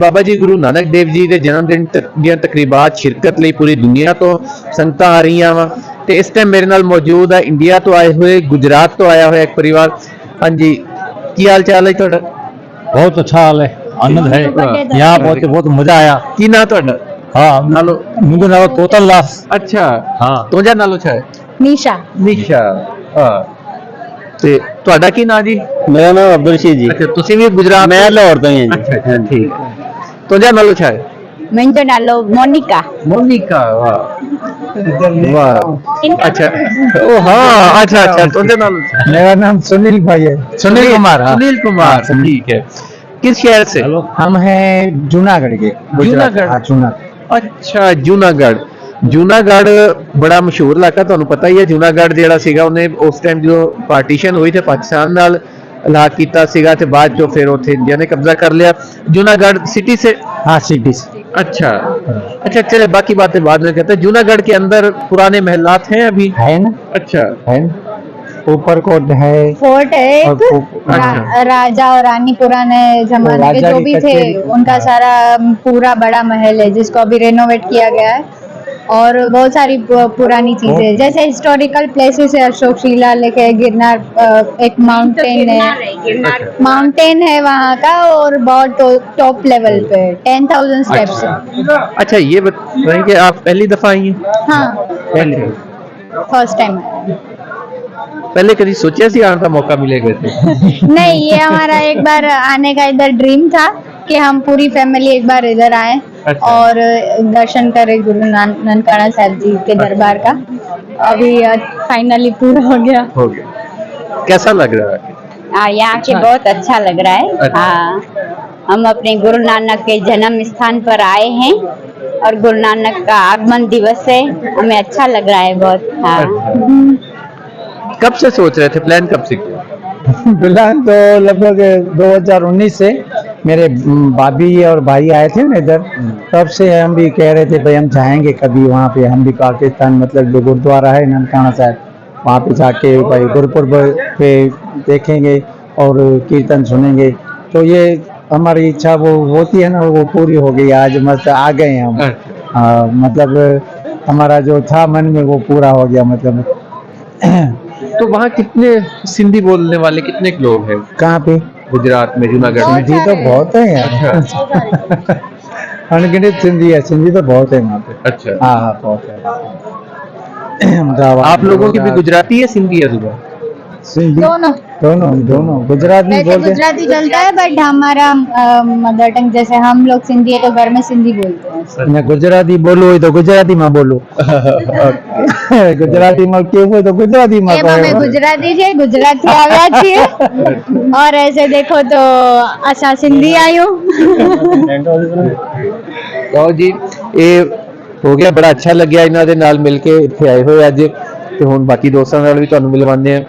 बाबा जी गुरु नानक देव जी के जन्मदिन ਦੀਆਂ ਤਕਰੀਬਾਤ ਸ਼ਿਰਕਤ ਲਈ पूरी दुनिया तो संगतां आ रही वा ਤੇ इस टाइम मेरे नाल मौजूद है इंडिया तो आए हुए गुजरात तो आया हुआ एक परिवार। हाँ जी, की हाल चाल है ਤੁਹਾਡਾ? बहुत अच्छा हाल है, आनंद है यहाँ बहुत बहुत मजा आया। की ना ਤੁਹਾਡਾ? हाँ नालो मुझे नाम तोतल दास। अच्छा हाँ तुझा नालो छा है? निशा। निशा। हाँ ते ਤੁਹਾਡਾ ਕੀ ਨਾਂ ਜੀ? मेरा नाम अब्दुल रशीद जी। अच्छा ਤੁਸੀਂ ਵੀ ਗੁਜਰਾਤ? मैं लाहौर तो ही अच्छा अच्छा ठीक है। तुझा नालो छा है? मुंहिंजो नालो मोनिका। मोनिका। वाह वाह। अच्छा ओ हाँ अच्छा अच्छा तुझा नालो छा है? मेरा नाम सुनील भाई है, सुनील कुमार। हाँ सुनील कुमार ठीक है। किस शहर से? हम हैं जूनागढ़ के। जूनागढ़? हाँ, जूनागढ़। अच्छा जूनागढ़। जूनागढ़ बड़ा मशहूर इलाका, ਤੁਹਾਨੂੰ ਪਤਾ ਹੀ ਹੈ। ਜੂਨਾਗढ़ ਜਿਹੜਾ ਸੀਗਾ ਉਹਨੇ ਉਸ ਟਾਈਮ ਜੋ ਪਾਰਟੀਸ਼ਨ ਹੋਈ ਤੇ ਪਾਕਿस्तान ਨਾਲ ਇਲਾਕ ਕੀਤਾ ਸੀਗਾ ਤੇ ਬਾਅਦ ਚੋਂ ਫਿਰ ਉੱਥੇ ਇੰਡੀਆ ने कब्जा कर लिया। जूनागढ़ सिटी से? हाँ सिटी से। अच्छा अच्छा चले बाकी बातें बाद में कहते हैं। जूनागढ़ के अंदर पुराने महलात हैं अभी? है ना, अच्छा है ना, ऊपर कोट है, फोर्ट है एक, अच्छा। राजा और रानी पुराने जमाने के राजा जो की भी थे कचेरी। उनका सारा पूरा बड़ा महल है जिसको अभी रेनोवेट किया गया है। और बहुत सारी पुरानी चीजें जैसे हिस्टोरिकल प्लेसेस है, अशोक शिला लेके गिरनार, एक माउंटेन है, माउंटेन है वहाँ का और बहुत टॉप लेवल पे 10,000 स्टेप्स है। अच्छा ये बताएं कि आप पहली दफा आई हैं? हाँ पहले फर्स्ट टाइम। पहले कभी सोचा सी आने का मौका मिलेगा थे? नहीं, ये हमारा एक बार आने का इधर ड्रीम था कि हम पूरी फैमिली एक बार इधर आए अच्छा। और दर्शन करें गुरु ननकाना साहब जी के दरबार का। अभी फाइनली पूरा हो गया। हो गया। कैसा लग रहा है? यहाँ के बहुत अच्छा लग रहा है। अच्छा। हाँ, हम अपने गुरु नानक के जन्म स्थान पर आए हैं और गुरु नानक का आगमन दिवस है, हमें अच्छा लग रहा है बहुत। हाँ कब से सोच रहे थे, प्लान कब से किया? प्लान तो लगभग 2019 से मेरे भाभी और भाई आए थे ना इधर, तब से हम भी कह रहे थे भाई हम चाहेंगे कभी वहाँ पे हम भी पाकिस्तान, मतलब जो गुरुद्वारा है ननकाना साहब, वहाँ पे जाके भाई गुरुपुरब पे देखेंगे और कीर्तन सुनेंगे। तो ये हमारी इच्छा वो होती है ना, वो पूरी हो गई। आज मस्त आ गए हम। मतलब हमारा जो था मन में वो पूरा हो गया। मतलब तो वहाँ कितने सिंधी बोलने वाले कितने लोग हैं? कहाँ पे? गुजरात में जूनागढ़ में? सिंधी तो बहुत है यार, अनगिनत सिंधी है, सिंधी तो बहुत है वहाँ पे। अच्छा हाँ हाँ बहुत है। आप लोगों की भी गुजराती है सिंधी है? सुबह सिंधी दोनों दोनों दोनों गुजराती वैसे बोलते हैं। गुजराती चलता है बट हमारा मदर टंग जैसे हम लोग सिंधी है तो घर में सिंधी बोलते हैं। मैं गुजराती बोलूं तो गुजराती में बोलूं। गुजराती में केવું હોય તો ગુજરાતી में એમ અમે ગુજરાતી છે, ગુજરાતી આવ્યા છીએ और ऐसे देखो तो असा सिंधी आयो। ਲਓ ਜੀ ਇਹ ਹੋ ਗਿਆ, ਬੜਾ ਅੱਛਾ ਲੱਗਿਆ ਇਹਨਾਂ ਦੇ ਨਾਲ ਮਿਲ ਕੇ ਇੱਥੇ ਆਏ ਹੋਏ ਅੱਜ ਤੇ ਹੁਣ ਬਾਕੀ ਦੋਸਤਾਂ ਨਾਲ ਵੀ ਤੁਹਾਨੂੰ ਮਿਲਵਾਉਂਦੇ ਆ।